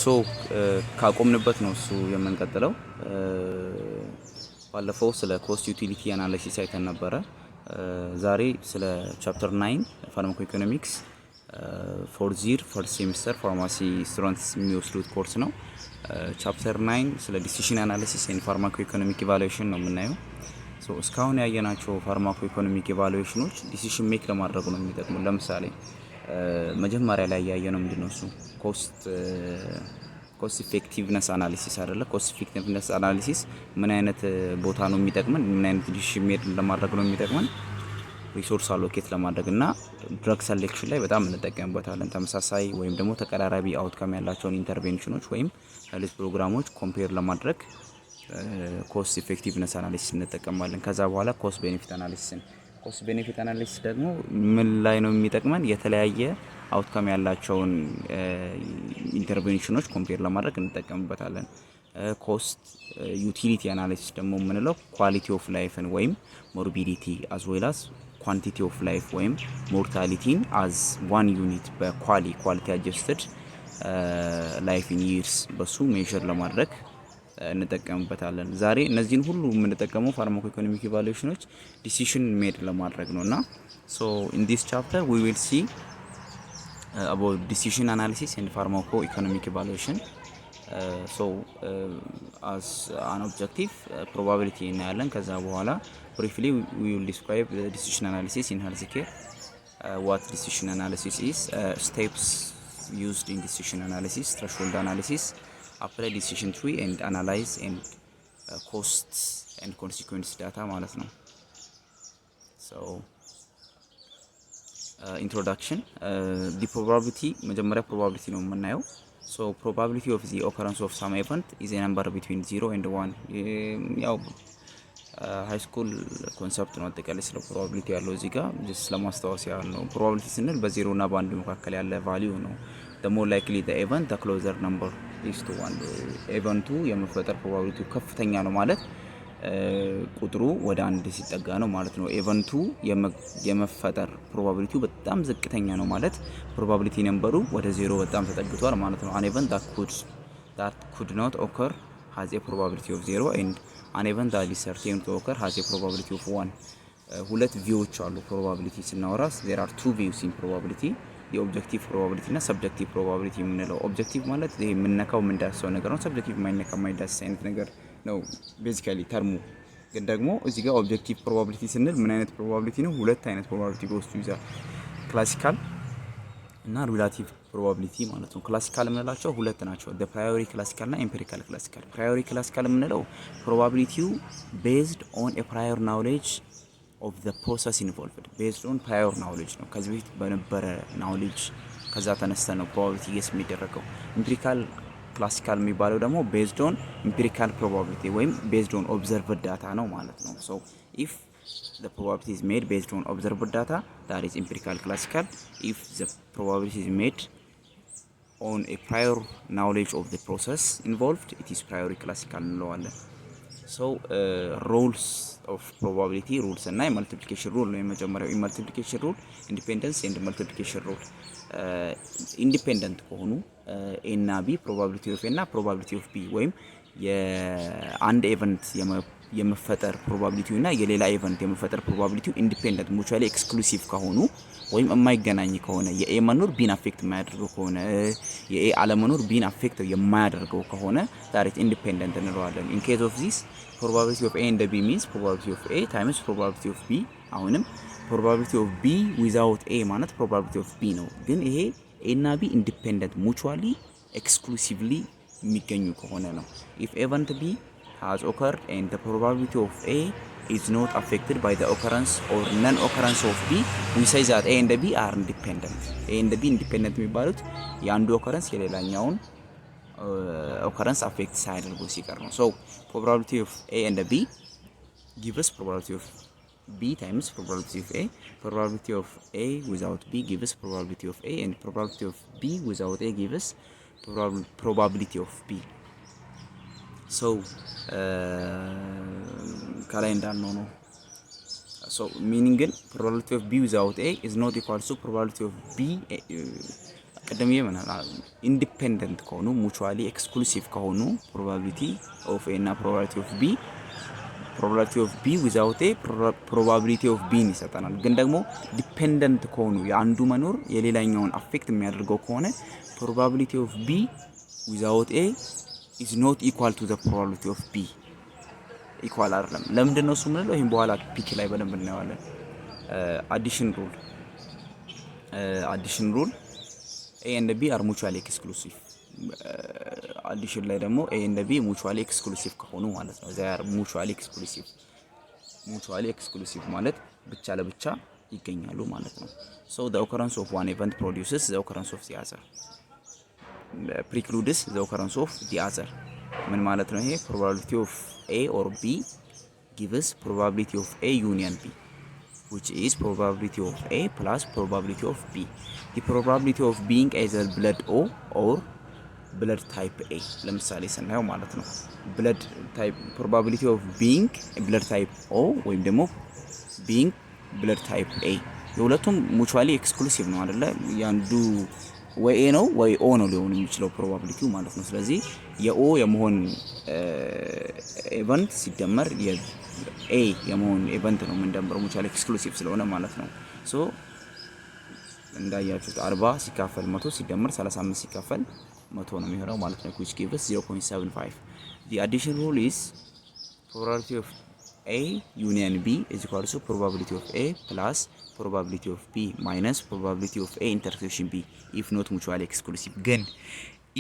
ሶ ካቆምንበት ነው እሱ የምንቀጥለው። ባለፈው ስለ ኮስት ዩቲሊቲ አናላይሲስ አይተን ነበረ። ዛሬ ስለ ቻፕተር 9 ፋርማኮኢኮኖሚክስ ፎርዝ ይር ፈርስት ሴሚስተር ፋርማሲ ስቱደንትስ የሚወስዱት ኮርስ ነው። ቻፕተር 9 ስለ ዲሲሽን አናሊሲስ ኤንድ ፋርማኮኢኮኖሚክ ኢቫሉዌሽን ነው የምናየው። ሶ እስካሁን ያየናቸው ፋርማኮኢኮኖሚክ ኢቫሉዌሽኖች ዲሲሽን ሜክ ለማድረግ ነው የሚጠቅሙ። ለምሳሌ መጀመሪያ ላይ ያየነው ምንድነው እሱ ኮስት ኢፌክቲቭነስ አናሊሲስ አይደለ? ኮስት ኢፌክቲቭነስ አናሊሲስ ምን አይነት ቦታ ነው የሚጠቅመን? ምን አይነት ዲሲሽን ሜድ ለማድረግ ነው የሚጠቅመን? ሪሶርስ አሎኬት ለማድረግ እና ድረግ ሰሌክሽን ላይ በጣም እንጠቀምበታለን። ተመሳሳይ ወይም ደግሞ ተቀራራቢ አውትካም ያላቸውን ኢንተርቬንሽኖች ወይም ሄልዝ ፕሮግራሞች ኮምፔር ለማድረግ ኮስት ኢፌክቲቭነስ አናሊሲስ እንጠቀማለን። ከዛ በኋላ ኮስት ቤኔፊት አናሊሲስን ኮስት ቤኔፊት አናሊሲስ ደግሞ ምን ላይ ነው የሚጠቅመን? የተለያየ አውትካም ያላቸውን ኢንተርቬንሽኖች ኮምፔር ለማድረግ እንጠቀምበታለን። ኮስት ዩቲሊቲ አናሊሲስ ደግሞ የምንለው ኳሊቲ ኦፍ ላይፍን ወይም ሞርቢዲቲ አዝ ዌል አዝ ኳንቲቲ ኦፍ ላይፍ ወይም ሞርታሊቲን አዝ ዋን ዩኒት በኳሊቲ አጀስትድ ላይፍ ኢን ይርስ በሱ ሜዥር ለማድረግ እንጠቀምበታለን። ዛሬ እነዚህን ሁሉ የምንጠቀመው ፋርማኮኢኮኖሚክ ኢቫሉዌሽኖች ዲሲሽን ሜድ ለማድረግ ነውና ሶ ኢን ዲስ ቻፕተር ዊ ዊል ሲ about decision analysis and pharmacoeconomic evaluation. As an objective probability እናያለን። ከዛ በኋላ briefly we will describe the decision analysis in healthcare, what decision analysis is, steps used in decision analysis, threshold analysis, apply decision tree and analyze and costs and consequence data ማለት ነው. So introduction, the probability መጀመሪያ probability ነው የምናየው። so probability of the occurrence of some event is a number between 0 and 1. ያው ሃይ ስኩል ኮንሰፕት ነው አጠቃላይ ስለ probability ያለው እዚህ ጋር just ለማስታወስ ያህል ነው። probability ስንል በ0 እና በ1 መካከል ያለ ቫልዩ ነው። the more likely the event the closer number is to 1. ኤቨንቱ የመፈጠር probability ከፍተኛ ነው ማለት ቁጥሩ ወደ አንድ ሲጠጋ ነው ማለት ነው። ኤቨንቱ የመፈጠር ፕሮባቢሊቲው በጣም ዝቅተኛ ነው ማለት ፕሮባቢሊቲ ነምበሩ ወደ 0 በጣም ተጠግቷል ማለት ነው። an event that could not occur has a probability of 0 and an event that is certain to occur has a probability of 1. ሁለት ቪዎች አሉ ፕሮባቢሊቲ ስናወራ there are two views in probability, the objective probability እና subjective probability የምንለው። ኦብጀክቲቭ ማለት ይሄ የምንነካው የምንዳስሰው ነገር ነው። ሰብጀክቲቭ የማይነካ የማይዳስስ አይነት ነገር ነው ቤዚካሊ ተርሙ። ግን ደግሞ እዚህ ጋር ኦብጀክቲቭ ፕሮባቢሊቲ ስንል ምን አይነት ፕሮባቢሊቲ ነው? ሁለት አይነት ፕሮባቢሊቲ በውስጡ ይዛል። ክላሲካል እና ሪላቲቭ ፕሮባቢሊቲ ማለት ነው። ክላሲካል የምንላቸው ሁለት ናቸው፣ the priori classical እና empirical classical። priori classical የምንለው ፕሮባቢሊቲው based on a prior knowledge of the process involved, based on prior knowledge ነው። ከዚህ በፊት በነበረ knowledge ከዛ ተነስተ ነው ፕሮባቢሊቲ ጌስ የሚደረገው። empirical ክላሲካል የሚባለው ደግሞ based on empirical probability ወይም based on observed data ነው ማለት ነው። so if the probability is made based on observed data, that is empirical classical. if the probability is made on a prior knowledge of the process involved, it is priori classical እንለዋለን። so rules of probability rules እና multiplication rule ነው የመጀመሪያው። multiplication rule independence and multiplication rule independent ከሆኑ a እና b probability of a እና probability of b ወይም የአንድ ኢቨንት የመፈጠር probability እና የሌላ ኢቨንት የመፈጠር probability independent mutually exclusive ከሆኑ ወይም የማይገናኝ ከሆነ የኤ መኖር ቢን አፌክት የማያደርገው ከሆነ የኤ አለመኖር ቢን አፌክት የማያደርገው ከሆነ that is independent እንለዋለን። in case of this probability of a and b means probability of a times probability of b። አሁንም probability of b without a ማለት probability of b ነው። ግን ይሄ a እና b independent mutually exclusively የሚገኙ ከሆነ ነው። if event b has occurred and the probability of a is not affected by the occurrence or non-occurrence of b, we say that a and b are independent. a and b independent የሚባሉት የአንዱ occurrence የሌላኛውን occurrence affect ሳያደርጉ ሲቀር ነው። so probability of a and b gives probability of b times probability of a. probability of a without b gives probability of a and probability of b without a gives probability of b. so ከላይ እንዳልነው ነው። so meaning probability of b without a is not equal to probability of b ቀደም ይመናል ኢንዲፔንደንት ከሆኑ ሙቹዋሊ ኤክስክሉሲቭ ከሆኑ probability of A እና probability of B without A probability of B ይሰጠናል። ግን ደግሞ ዲፔንደንት ከሆኑ የአንዱ መኖር የሌላኛውን አፌክት የሚያደርገው ከሆነ probability of B without A is not equal to the probability of B ኢኳል አይደለም። ለምንድን ነው እሱ ምንለው? ይሄን በኋላ ፒክ ላይ በደንብ እናየዋለን። አዲሽን ሩል A and B are mutually exclusive አዲሽን ላይ ደግሞ A and B mutually exclusive ከሆኑ ማለት ነው they are mutually exclusive ማለት ብቻ ለብቻ ይገኛሉ ማለት ነው። so the occurrence of one event produces the occurrence of the other precludes the occurrence of the other ምን ማለት ነው? ይሄ probability of A or B gives probability of A union B which is probability of A plus probability of B. The probability of being either blood O or blood type A. ለምሳሌ ስናየው ማለት ነው blood type probability of being blood type O ወይም ደግሞ being blood type A የሁለቱም mutually exclusive ነው አይደለ? ያንዱ ወይ A ነው ወይ O ነው ሊሆን የሚችለው probability ማለት ነው። ስለዚህ የኦ የመሆን ኢቨንት ሲደመር A የመሆን ኢቨንት ነው የምንደምረው mutually exclusive ስለሆነ ማለት ነው። ሶ እንዳያችሁት 40 ሲካፈል 100 ሲደመር 35 ሲካፈል 100 ነው የሚሆነው ማለት ነው which gives 0.75. The addition rule is probability of A union B is equal to probability of A plus probability of B minus probability of A intersection B if not mutually exclusive. ግን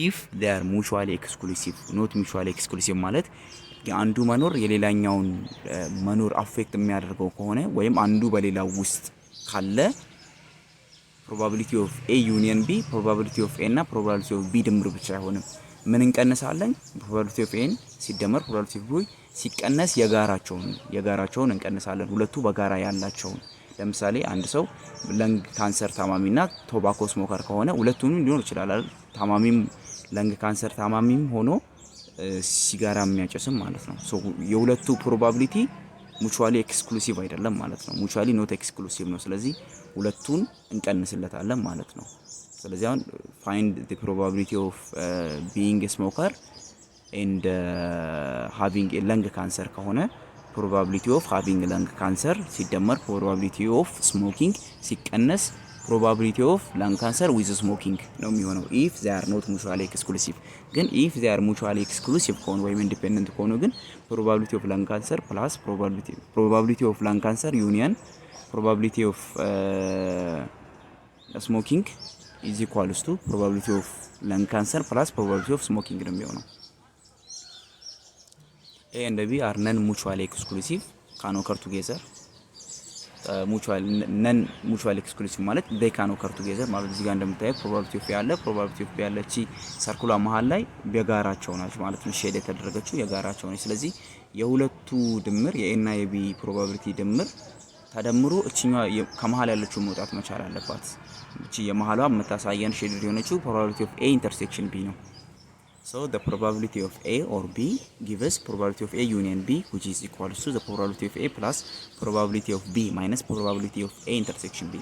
if they are mutually exclusive not mutually exclusive ማለት የአንዱ መኖር የሌላኛውን መኖር አፌክት የሚያደርገው ከሆነ ወይም አንዱ በሌላው ውስጥ ካለ probability of A union B probability of A እና probability of B ድምር ብቻ አይሆንም። ምን እንቀንሳለን? probability of A ሲደመር probability of B ሲቀነስ የጋራቸውን እንቀንሳለን። ሁለቱ በጋራ ያላቸውን ለምሳሌ አንድ ሰው ለንግ ካንሰር ታማሚና ቶባኮ ስሞከር ከሆነ ሁለቱንም ሊሆን ይችላል አይደል? ታማሚም ለንግ ካንሰር ታማሚም ሆኖ ሲጋራ የሚያጨስም ማለት ነው። ሶ የሁለቱ ፕሮባቢሊቲ ሙቹዋሊ ኤክስክሉሲቭ አይደለም ማለት ነው። ሙቹዋሊ ኖት ኤክስክሉሲቭ ነው። ስለዚህ ሁለቱን እንቀንስለታለን ማለት ነው። ስለዚህ አሁን find the probability of being a smoker and having a lung cancer ከሆነ probability of having lung cancer ሲደመር probability of smoking ሲቀነስ probability of lung cancer with smoking ነው የሚሆነው if they are not mutually exclusive። ግን if they are mutually exclusive ከሆኑ ወይም independent ከሆኑ ግን probability of lung cancer plus probability of lung cancer union probability of smoking is equals to probability of lung cancer plus probability of smoking ነው የሚሆነው። A and B are non mutually exclusive can occur together non mutually exclusive ማለት they can occur together ማለት እዚህ ጋር እንደምታየው probability of A ያለ probability of B ያለች ሰርኩላ መሃል ላይ በጋራቸው ናቸው ማለት ነው። ሼድ የተደረገችው የጋራቸው ነው። ስለዚህ የሁለቱ ድምር የA እና የB probability ድምር ተደምሮ እቺኛው ከመሃል ያለችው መውጣት መቻል አለባት። እቺ የመሃሏ መታሳየን ሼድ የሆነችው probability of A intersection B ነው። So the probability of A or B gives probability of A union B which is equal to the probability of A plus probability of B minus probability of A intersection B.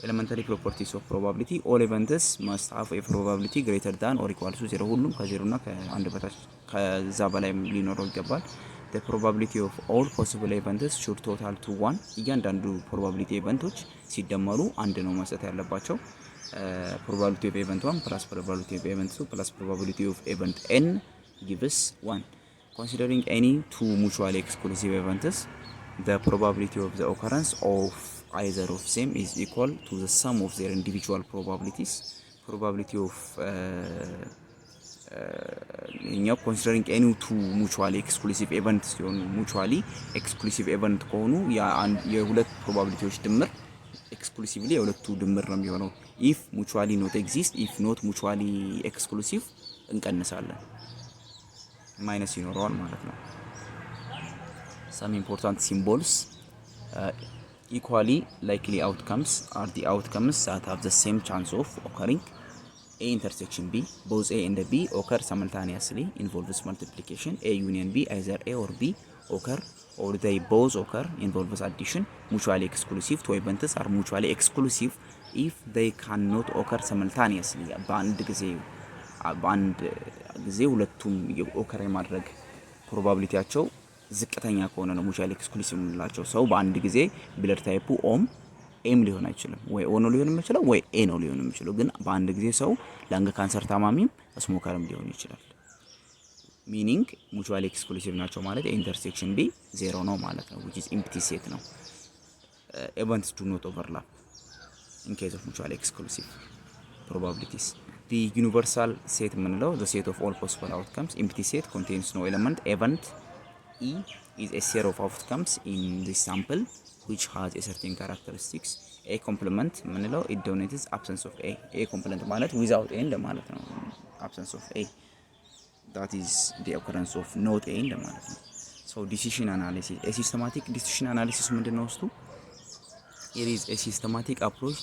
Elementary properties of probability all events must have a probability greater than or equal to 0 ሁሉም ከ0 እና ከ1 በታች ከዛ በላይ ሊኖረው ይገባል። The probability of all possible events should total to 1 እያንዳንዱ probability events ሲደመሩ አንድ ነው መስጠት ያለባቸው። Probability of event 1 plus probability of event 2 plus probability of event n gives 1. Considering any two mutually exclusive events, the probability of the occurrence of either of them is equal to the sum of their individual probabilities. Probability of considering any two mutually exclusive events ሲሆኑ mutually exclusive event ከሆኑ የሁለት probabilities ድምር exclusively የሁለቱ ድምር ነው የሚሆነው። if mutually not exist if not mutually exclusive እንቀንሳለን ማይነስ ይኖረዋል ማለት ነው። some important symbols equally likely outcomes are the outcomes that have the same chance of occurring. A intersection B both A and B occur simultaneously involves multiplication. A union B either A or B occur or they both occur involves addition. Mutually exclusive two events are mutually exclusive if they cannot occur simultaneously በአንድ ጊዜ ሁለቱም ኦከር የማድረግ ፕሮባቢሊቲያቸው ዝቅተኛ ከሆነ ነው ሙቹዋሊ ኤክስክሉሲቭ የምንላቸው። ሰው በአንድ ጊዜ ብለድ ታይፑ ኦም ኤም ሊሆን አይችልም፣ ወይ ኦ ነው ሊሆን የሚችለው ወይ ኤ ነው ሊሆን የሚችለው። ግን በአንድ ጊዜ ሰው ለንግ ካንሰር ታማሚም ስሞከርም ሊሆን ይችላል። ሚኒንግ ሙቹዋሊ ኤክስክሉሲቭ ናቸው ማለት ኢንተርሴክሽን ቢ ዜሮ ነው ማለት ነው which is empty set ነው። events do not overlap in case of mutually exclusive probabilities. The universal set የምንለው the set of all possible outcomes. Empty set contains no element. Event E is a set of outcomes in this sample which has a certain characteristics. A complement የምንለው it denotes absence of A. A complement ማለት without A እንደማለት ነው። absence of A, that is the occurrence of not A እንደማለት ነው። So decision analysis, a systematic decision analysis ምንድነው እሱ? It is a systematic approach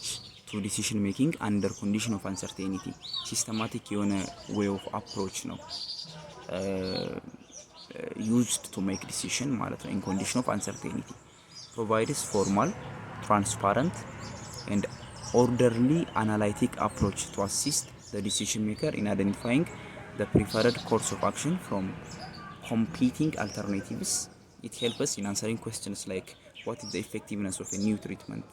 to decision making under condition of uncertainty. Systematic የሆነ way of approach ነው used to make decision ማለት ነው in condition of uncertainty. Provides formal, transparent and orderly analytic approach to assist the decision maker in identifying the preferred course of action from competing alternatives. It helps us in answering questions like what is the effectiveness of a new treatment,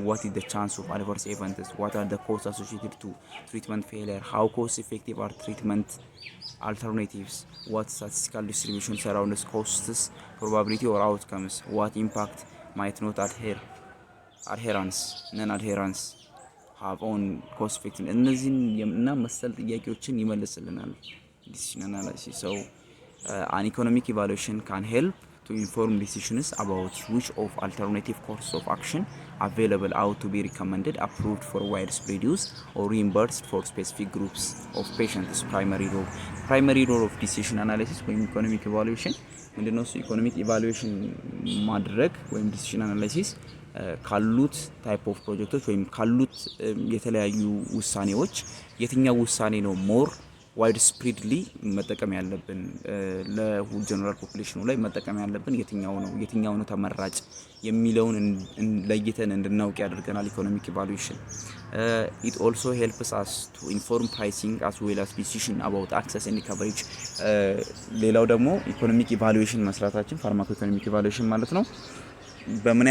what is the chance of adverse events, what are the costs associated to treatment failure, how cost effective are treatment alternatives, what statistical distribution surrounds costs, probability or outcomes, what impact might not adherence, non-adherence have on cost effectiveness. እነዚህን እና መሰል ጥያቄዎችን ይመልስልናል decision analysis. So an economic evaluation can help to inform decisions about which of alternative courses of action available ought to be recommended, approved for widespread use, or reimbursed for specific groups of patients. Primary role of decision analysis ወይም economic evaluation ምንድነው? economic evaluation ማድረግ ወይም decision analysis ካሉት ታይፕ ኦፍ ፕሮጀክቶች ወይም ካሉት የተለያዩ ውሳኔዎች የትኛው ውሳኔ ነው ሞር ዋይድ ስፕሪድሊ መጠቀም ያለብን ለሁሉ ጀነራል ፖፑሌሽኑ ላይ መጠቀም ያለብን የትኛው ነው ተመራጭ የሚለውን ለይተን እንድናውቅ ያደርገናል ኢኮኖሚክ ኢቫሉዌሽን። it also helps us to inform pricing as well as decision about access and coverage. ሌላው ደግሞ ኢኮኖሚክ ኢቫሉዌሽን መስራታችን ፋርማኮኢኮኖሚክ ኢቫሉዌሽን ማለት ነው በምን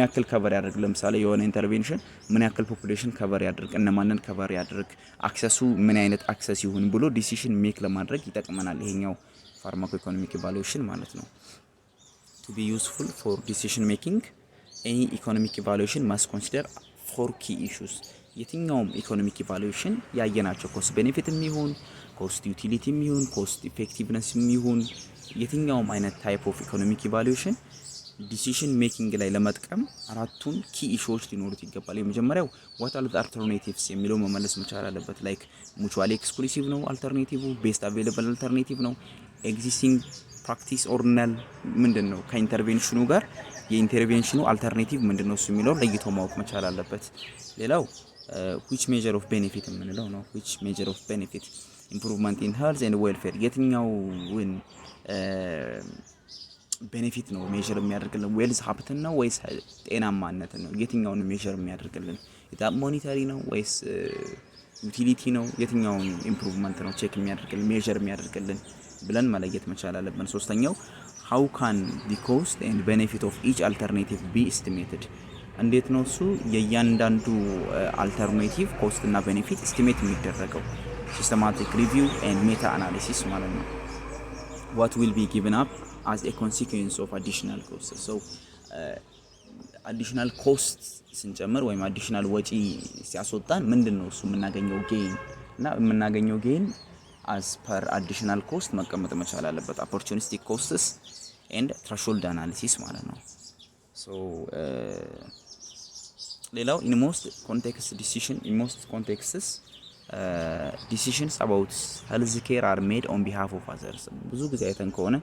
ያክል ከቨር ያደርግ፣ ለምሳሌ የሆነ ኢንተርቬንሽን ምን ያክል ፖፑሌሽን ከቨር ያደርግ፣ እነማንን ከቨር ያደርግ፣ አክሰሱ ምን አይነት አክሰስ ይሁን ብሎ ዲሲሽን ሜክ ለማድረግ ይጠቅመናል ይሄኛው ፋርማኮኢኮኖሚክ ኢቫሉዌሽን ማለት ነው። to be useful for decision making any economic evaluation must consider 4 key issues. የትኛውም ኢኮኖሚክ ኢቫሉዌሽን ያየናቸው ኮስት ቤኔፊት የሚሆን ኮስት ዩቲሊቲ የሚሆን ኮስት ኢፌክቲቭነስ የሚሆን የትኛውም አይነት ታይፕ ኦፍ ኢኮኖሚክ ኢቫሉዌሽን ዲሲሽን ሜኪንግ ላይ ለመጥቀም አራቱን ኪ ኢሹዎች ሊኖሩት ይገባል። የመጀመሪያው what are the alternatives የሚለው መመለስ መቻል አለበት። ላይክ ሙቹዋሊ ኤክስክሉሲቭ ነው አልተርኔቲቭ፣ ቤስት አቬይለብል አልተርኔቲቭ ነው፣ ኤግዚስቲንግ ፕራክቲስ ኦር ነል ምንድነው፣ ከኢንተርቬንሽኑ ጋር የኢንተርቬንሽኑ አልተርኔቲቭ ምንድነው እሱ የሚለው ለይቶ ማወቅ መቻል አለበት። ሌላው which measure of benefit የምንለው ነው። which measure of benefit improvement in health and welfare የትኛውን ቤኔፊት ነው ሜዠር የሚያደርግልን፣ ዌልዝ ሀብትን ነው ወይስ ጤናማነትን ነው? የትኛውን ሜዠር የሚያደርግልን የታም ሞኒተሪ ነው ወይስ ዩቲሊቲ ነው? የትኛውን ኢምፕሩቭመንት ነው ቼክ የሚያደርግልን ሜዠር የሚያደርግልን ብለን መለየት መቻል አለብን። ሶስተኛው how can the cost and benefit of each alternative be estimated እንዴት ነው እሱ የእያንዳንዱ አልተርኔቲቭ ኮስት እና ቤኔፊት ኤስቲሜት የሚደረገው? ሲስተማቲክ ሪቪው and meta analysis ማለት ነው። what will be given up as a consequence of additional costs. So additional costs ስንጨምር ወይም additional ወጪ ሲያስወጣን ምንድነው እሱ የምናገኘው ጌን እና የምናገኘው ጌን as per additional cost መቀመጥ መቻል አለበት። opportunistic costs and threshold analysis ማለት ነው። so ሌላው in most contexts decisions about health care are made on behalf of others. ብዙ ጊዜ አይተን ከሆነ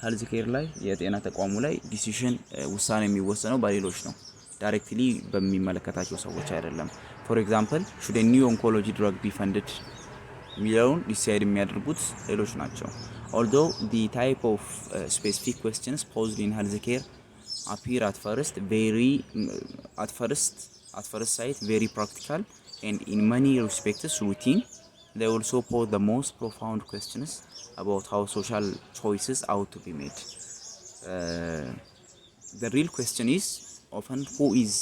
ሄልዝ ኬር ላይ የጤና ተቋሙ ላይ ዲሲሽን ውሳኔ የሚወሰነው በሌሎች ነው፣ ዳይሬክትሊ በሚመለከታቸው ሰዎች አይደለም። ፎር ኤግዛምፕል should a new oncology drug be funded ሚለውን ዲሳይድ የሚያደርጉት ሌሎች ናቸው። although the type of specific questions posed in health care appear at first sight very practical and in many respects routine, they also pose the most profound questions about how social choices ought to be made. The real question is often who is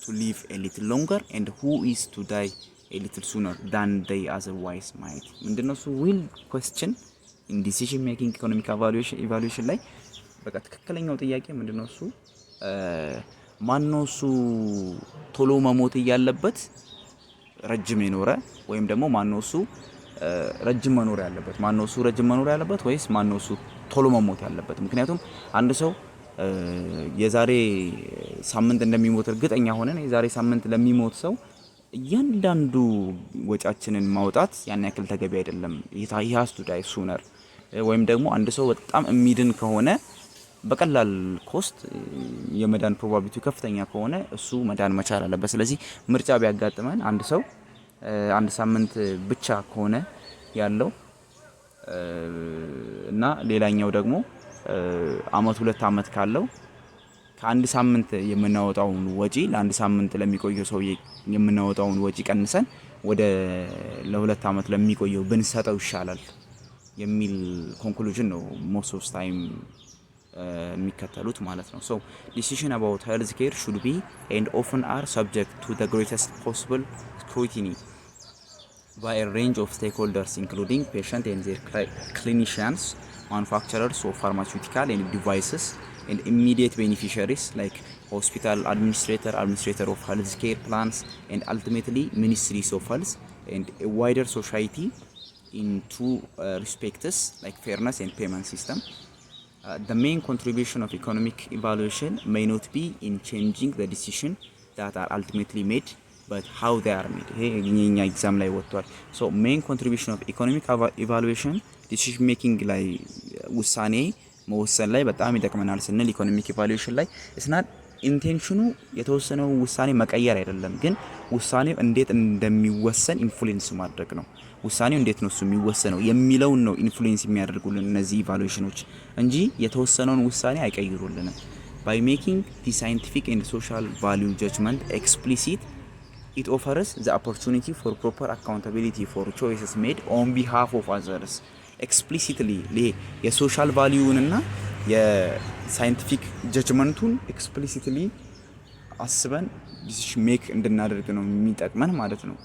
to live a little longer and who is to die a little sooner than they otherwise might. ምንድነው እሱ real question in decision making economic evaluation ላይ በቃ ትክክለኛው ጥያቄ ምንድነው እሱ ማነው እሱ ቶሎ መሞት ያለበት ረጅም የኖረ ወይም ደግሞ ማነው እሱ ረጅም መኖር ያለበት ማነው እሱ ረጅም መኖር ያለበት ወይስ ማነው እሱ ቶሎ መሞት ያለበት? ምክንያቱም አንድ ሰው የዛሬ ሳምንት እንደሚሞት እርግጠኛ ሆነን የዛሬ ሳምንት ለሚሞት ሰው እያንዳንዱ ወጫችንን ማውጣት ያን ያክል ተገቢ አይደለም። he has to die sooner ወይም ደግሞ አንድ ሰው በጣም እሚድን ከሆነ በቀላል ኮስት የመዳን ፕሮባቢሊቲ ከፍተኛ ከሆነ እሱ መዳን መቻል አለበት። ስለዚህ ምርጫ ቢያጋጥመን አንድ ሰው አንድ ሳምንት ብቻ ከሆነ ያለው እና ሌላኛው ደግሞ አመት 2 አመት ካለው ከአንድ ሳምንት የምናወጣውን ወጪ ለአንድ ሳምንት ለሚቆየው ሰው የምናወጣውን ወጪ ቀንሰን ወደ ለ2 አመት ለሚቆየው ብንሰጠው ይሻላል የሚል ኮንክሉዥን ነው most of time የሚከተሉት ማለት ነው። so decision about health care should be and often are subject to the greatest possible scrutiny by a range of stakeholders including patients and their clinicians, manufacturers of pharmaceutical and devices, and immediate beneficiaries like hospital administrator of health care plans, and ultimately ministries of health and a wider society in two respects like fairness and payment system. The main contribution of economic evaluation may not be in changing the decision that are ultimately made, but how they are made. ይሄ የኛ ኤግዛም ላይ ወጥቷል። so main contribution of economic evaluation decision making ላይ ውሳኔ መወሰን ላይ በጣም ይጠቅመናል ስንል ኢኮኖሚክ ኢቫሉዌሽን ላይ እስናት ኢንቴንሽኑ የተወሰነው ውሳኔ መቀየር አይደለም፣ ግን ውሳኔው እንዴት እንደሚወሰን ኢንፍሉዌንስ ማድረግ ነው። ውሳኔው እንዴት ነው እሱ የሚወሰነው የሚለውን ነው ኢንፍሉዌንስ የሚያደርጉልን እነዚህ ኢቫሉዌሽኖች እንጂ የተወሰነውን ውሳኔ አይቀይሩልንም። by making the scientific and social value judgment explicit, it offers the opportunity for proper accountability for choices made on behalf of others. explicitly የሶሻል ቫልዩን እና የሳይንቲፊክ ጀጅመንቱን explicitly አስበን ዲሲሽን ሜክ እንድናደርግ ነው የሚጠቅመን ማለት ነው።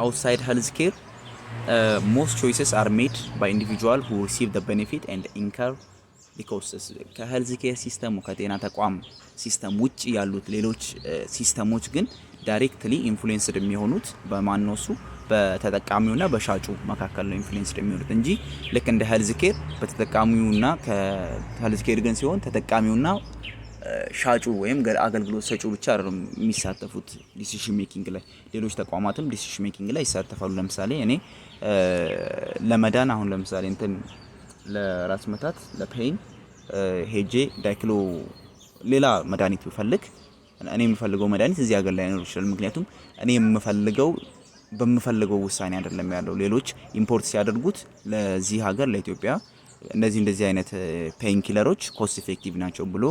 outside healthcare, most choices are made by individuals who receive the benefit and incur the costs. ከሄልዝኬር ሲስተሙ ከጤና ተቋም ሲስተም ውጪ ያሉት ሌሎች ሲስተሞች ግን ዳይሬክትሊ ኢንፍሉዌንስድ የሚሆኑት በማንነሱ በተጠቃሚውና በሻጩ መካከል ነው ኢንፍሉዌንስድ የሚሆኑት እንጂ ልክ እንደ ሄልዝኬር በተጠቃሚውና ከሄልዝኬር ግን ሲሆን ተጠቃሚውና ሻጩ ወይም አገልግሎት ሰጪው ብቻ አይደለም የሚሳተፉት ዲሲሽን ሜኪንግ ላይ። ሌሎች ተቋማትም ዲሲሽን ሜኪንግ ላይ ይሳተፋሉ። ለምሳሌ እኔ ለመዳን አሁን ለምሳሌ እንትን ለራስ መታት ለፔን ሄጄ ዳይክሎ ሌላ መድኃኒት ብፈልግ እኔ የምፈልገው መድኃኒት እዚህ ሀገር ላይ አይኖር ይችላል። ምክንያቱም እኔ በምፈልገው ውሳኔ አይደለም ያለው። ሌሎች ኢምፖርት ሲያደርጉት ለዚህ ሀገር ለኢትዮጵያ እንደዚህ አይነት ፔን ኪለሮች ኮስት ኢፌክቲቭ ናቸው ብሎ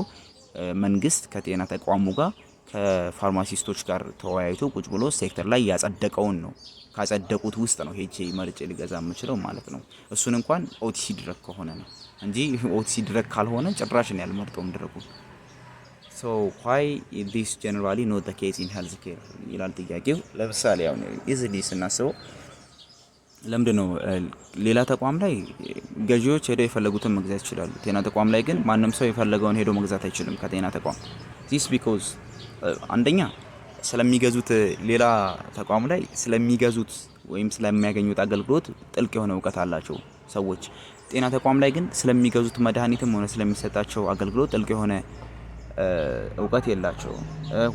መንግስት ከጤና ተቋሙ ጋር ከፋርማሲስቶች ጋር ተወያይቶ ቁጭ ብሎ ሴክተር ላይ ያጸደቀውን ነው። ካጸደቁት ውስጥ ነው ሄጄ መርጬ ሊገዛ የምችለው ማለት ነው። እሱን እንኳን ኦቲሲ ድረግ ከሆነ ነው እንጂ ኦቲሲ ድረግ ካልሆነ ጭራሽ ነው ያልመርጠውም ድረጉ። so why is this generally not the case in healthcare ይላል ጥያቄው። ለምሳሌ አሁን ኢዚሊ ስናስበው ለምንድነው ሌላ ተቋም ላይ ገዢዎች ሄደው የፈለጉትን መግዛት ይችላሉ፣ ጤና ተቋም ላይ ግን ማንም ሰው የፈለገውን ሄዶ መግዛት አይችልም ከጤና ተቋም። this because አንደኛ ስለሚገዙት ሌላ ተቋም ላይ ስለሚገዙት ወይም ስለሚያገኙት አገልግሎት ጥልቅ የሆነ እውቀት አላቸው ሰዎች። ጤና ተቋም ላይ ግን ስለሚገዙት መድኃኒትም ሆነ ስለሚሰጣቸው አገልግሎት ጥልቅ የሆነ እውቀት የላቸው።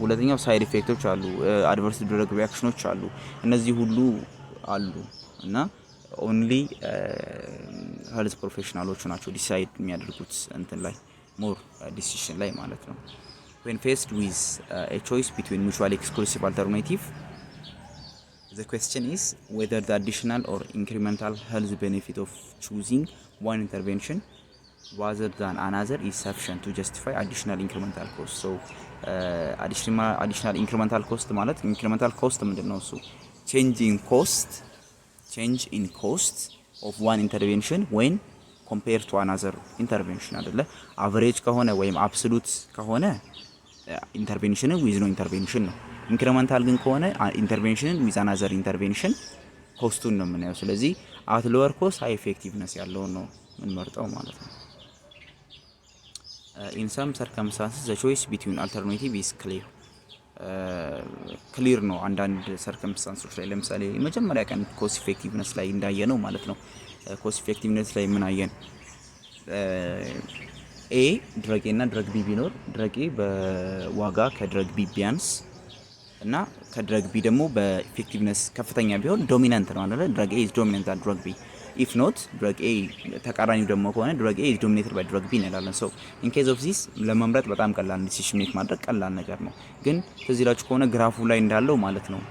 ሁለተኛው ሳይድ ኢፌክቶች አሉ፣ አድቨርስ ድረግ ሪአክሽኖች አሉ። እነዚህ ሁሉ አሉ እና ኦንሊ ሄልዝ ፕሮፌሽናሎች ናቸው ዲሳይድ የሚያደርጉት እንትን ላይ ሞር ዲሲሽን ላይ ማለት ነው። when faced with a choice between mutually exclusive alternative, the question is whether the additional or incremental health benefit of choosing one intervention rather than another is sufficient to justify additional incremental cost. So additional incremental cost ማለት incremental cost ምንድነው እሱ change in cost of one intervention when compared to another intervention አይደለ average ከሆነ ወይም absolute ከሆነ intervention with no intervention ነው incremental ግን ከሆነ intervention with another intervention ኮስቱን ነው የምናየው ስለዚህ at lower cost high effectiveness ያለው ነው ምን መርጠው ማለት ነው in some circumstances the choice between alternative is clear ነው አንዳንድ circumstances ላይ ለምሳሌ መጀመሪያ ቀን cost effectiveness ላይ እንዳየነው ማለት ነው cost effectiveness ላይ ምን አየን A drug A እና drug B ቢኖር drug A በዋጋ ከድረግ B ቢያንስ እና ከድረግ B ደግሞ በኢፌክቲቭነስ ከፍተኛ ቢሆን ዶሚናንት ነው አይደል drug A is dominant than drug B if not drug A ተቃራኒው ደግሞ ከሆነ drug A is dominated by drug B እንላለን so in case of this ለመምረጥ በጣም ቀላል ዲሲሽን ሜክ ማድረግ ቀላል ነገር ነው ግን ተዚላችሁ ከሆነ ግራፉ ላይ እንዳለው ማለት ነው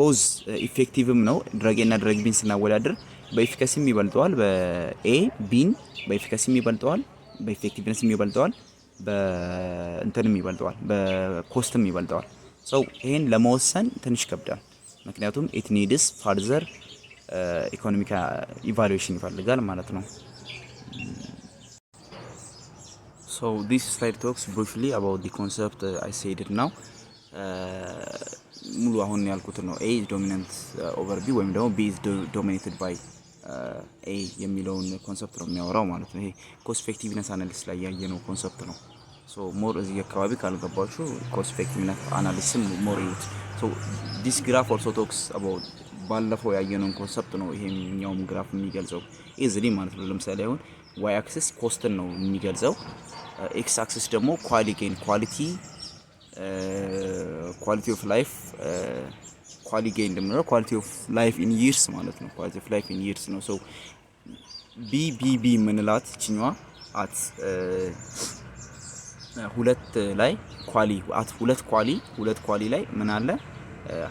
ቦዝ ኢፌክቲቭም ነው drug A እና drug B ስናወዳድር በኢፊካሲም ይበልጣል በA ቢን በኢፊካሲም ይበልጣል በኢፌክቲቭነስም ይበልጣል በእንተንም ይበልጣል በኮስትም ይበልጣል so ይሄን ለመወሰን ትንሽ ከብዳል ምክንያቱም it needs further economic evaluation ይፈልጋል ማለት ነው so this slide talks briefly about the concept I said it now ሙሉ አሁን ያልኩት ነው A is dominant over B ወይም ደግሞ B is dominated by A የሚለውን ኮንሰፕት ነው የሚያወራው ማለት ነው ይሄ cost effectiveness analysis ላይ ያየነው ኮንሰፕት ነው so more እዚህ አካባቢ ካልገባችሁ cost effectiveness analysis more it so this graph also talks about ባለፈው ያየነው ኮንሰፕት ነው ይሄኛው ግራፍ የሚገልጸው easily ማለት ነው ለምሳሌ አሁን y axis cost ነው የሚገልጸው x axis ደግሞ quality of life quality gain እንደምንለው quality of life in years ማለት ነው quality of life in years ነው so BBB ምንላት እቺኛዋ at ሁለት ላይ ሁለት ኳሊ ላይ ምን አለ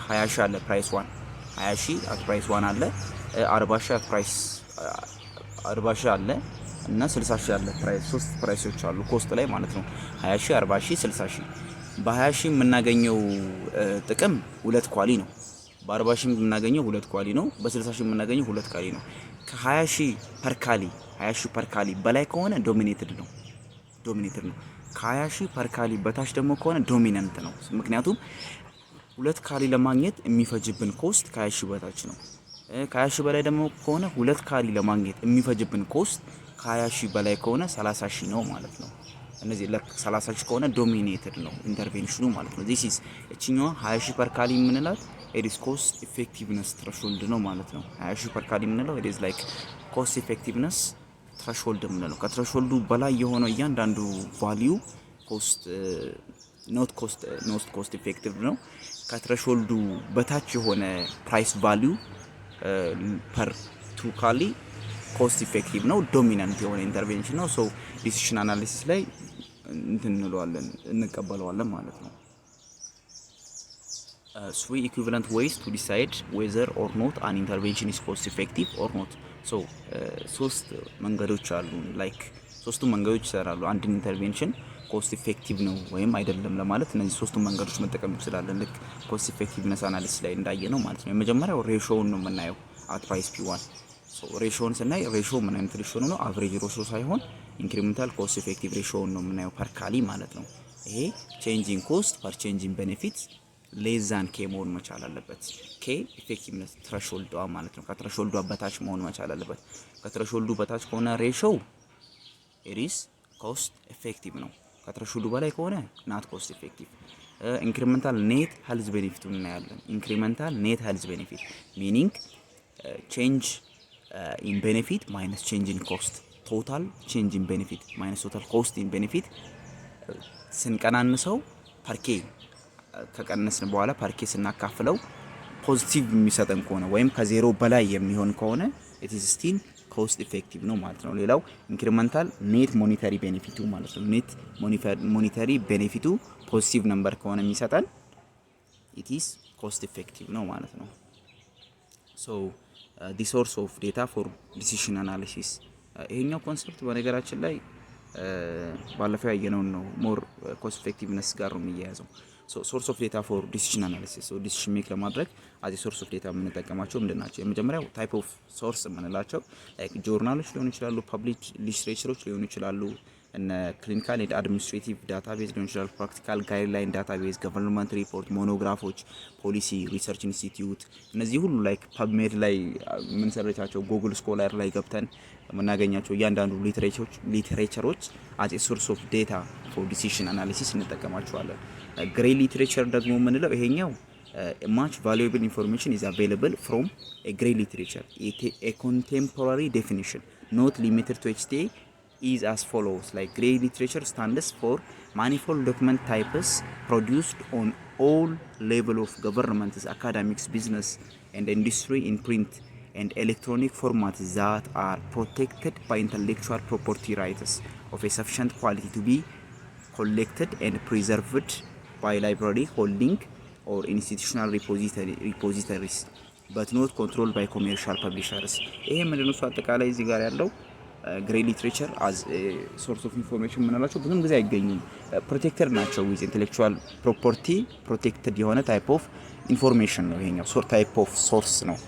20 ሺህ አለ ፕራይስ 1 20 ሺህ at price 1 አለ 40 ሺህ at price 40 ሺህ አለ እና 60 ሺህ አለ ፕራይስ ሶስት ፕራይሶች አሉ ኮስት ላይ ማለት ነው 20 ሺህ 40 ሺህ 60 ሺህ በ20 ሺህ የምናገኘው ጥቅም ሁለት ኳሊ ነው በ40 ሺህ የምናገኘው ሁለት ኳሊ ነው በ60 ሺህ የምናገኘው ሁለት ኳሊ ነው ከ20 ሺህ ፐር ካሊ በላይ ከሆነ ዶሚኔትድ ነው ከ20 ሺህ ፐር ካሊ በታች ደግሞ ከሆነ ዶሚናንት ነው ምክንያቱም ሁለት ካሊ ለማግኘት የሚፈጅብን ኮስት ከ20 ሺህ በታች ነው ከ20 ሺህ በላይ ደግሞ ከሆነ ሁለት ካሊ ለማግኘት የሚፈጅብን ኮስት ከ20 ሺህ በላይ ከሆነ 30 ሺህ ነው ማለት ነው እነዚህ ለ30 ሺህ ከሆነ ዶሚኔትድ ነው ኢንተርቬንሽኑ ማለት ነው this is እቺኛዋ 20 ሺህ ፐር ካሊ ምንላት it is cost effectiveness threshold ነው ማለት ነው 20 ሺህ ፐር ካሊ ምንለው it is like cost effectiveness threshold ምንለው ከትሬሾልዱ በላይ የሆነው እያንዳንዱ ቫልዩ ኮስት not cost effective ነው ከትሬሾልዱ በታች የሆነ ፕራይስ ቫልዩ per two ካሊ cost effective ነው ዶሚናንት የሆነ ኢንተርቬንሽን ነው so decision analysis ላይ እንቀበለዋለን ማለት ነው three equivalent ways to decide whether or not an intervention is cost effective or not so ሶስት መንገዶች አሉ like ሶስቱ መንገዶች ይሰራሉ አንድ ኢንተርቬንሽን cost effective ነው ወይም አይደለም ለማለት እነዚህ ሶስቱ መንገዶች መጠቀም እንችላለን ልክ cost effectiveness analysis ላይ እንዳየነው ማለት ነው የመጀመሪያው ሬሾውን ነው የምናየው at price P1 so ሬሾውን ስናይ ሬሾ ምን አይነት ሬሾ ነው አቨሬጅ ሬሾ ሳይሆን ኢንክሪሜንታል ኮስት ኢፌክቲቭ ሬሾውን ነው የምናየው ፐር ካሊ ማለት ነው ይሄ ቼንጂንግ ኮስት ፐር ቼንጂንግ ቤኔፊት ሌስ ዛን ኬ መሆን መቻል አለበት ኬ ኢፌክቲቭነስ ትሬሾልዷ ማለት ነው ከትሬሾልዷ በታች መሆን መቻል አለበት ከትሬሾልዱ በታች ከሆነ ሬሾው ኢሪስ ኮስት ኢፌክቲቭ ነው ከትሬሾልዱ በላይ ከሆነ ናት ኮስት ኢፌክቲቭ ኢንክሪሜንታል ኔት ሄልዝ ቤኔፊት እናያለን ኢንክሪሜንታል ኔት ሄልዝ ቤኔፊት ሚኒንግ ቼንጅ in benefit minus change in cost total change in benefit minus total cost in benefit ስንቀናንሰው ፐርኬ ከቀነስን በኋላ ፐርኬ ስናካፍለው ፖዚቲቭ የሚሰጠን ከሆነ ወይም ከዜሮ በላይ የሚሆን ከሆነ it is still cost effective ነው ማለት ነው ሌላው ኢንክሪሜንታል ኔት ሞኔታሪ ቤኔፊቱ ማለት ነው ኔት ሞኔታሪ ቤኔፊቱ ፖዚቲቭ ነምበር ከሆነ የሚሰጠን it is cost effective ነው ማለት ነው so the source of data for decision analysis ይሄኛው ኮንሰፕት በነገራችን ላይ ባለፈው ያየነው ነው ሞር ኮስት ኢፌክቲቭነስ ጋር ነው የሚያያዘው ሶርስ ኦፍ ዴታ ፎር ዲሲዥን አናሊሲስ ዲሲዥን ሜክ ለማድረግ አዚ ሶርስ ኦፍ ዴታ የምንጠቀማቸው ምንድናቸው የመጀመሪያው ታይፕ ኦፍ ሶርስ የምንላቸው ላይክ ጆርናሎች ሊሆኑ ይችላሉ ፐብሊክ ሊትሬቸሮች ሊሆኑ ይችላሉ እነ ክሊኒካል ኤንድ አድሚኒስትሬቲቭ ዳታቤዝ ሊሆኑ ይችላሉ ፕራክቲካል ጋይድላይን ዳታቤዝ ገቨርንመንት ሪፖርት ሞኖግራፎች ፖሊሲ ሪሰርች ኢንስቲትዩት እነዚህ ሁሉ ላይክ ፐብሜድ ላይ የምንሰርቻቸው ጉግል ስኮላር ላይ ገብተን የምናገኛቸው እያንዳንዱ ሊትሬቸሮች አዚ ሶርስ ኦፍ ዴታ ፎር ዲሲዥን አናሊሲስ እንጠቀማቸዋለን ግሬይ ሊትሬቸር ደግሞ የምንለው ይሄኛው much valuable information is available from a grey literature. A contemporary definition, not limited to HTA, is as follows. Like grey literature stands for manifold document types produced on all level of governments, academics, business, and industry in print and electronic formats that are protected by intellectual property rights of a sufficient quality to be collected and preserved by library holding or institutional repositories but not controlled by commercial publishers ይሄ ምንድነው አጠቃላይ እዚህ ጋር ያለው ግሬይ ሊትሬቸር as a source of information ምንላቸው ብዙም ጊዜ አይገኙም ፕሮቴክተድ ናቸው with intellectual property protected የሆነ type of information ነው ይሄኛው type of source ነው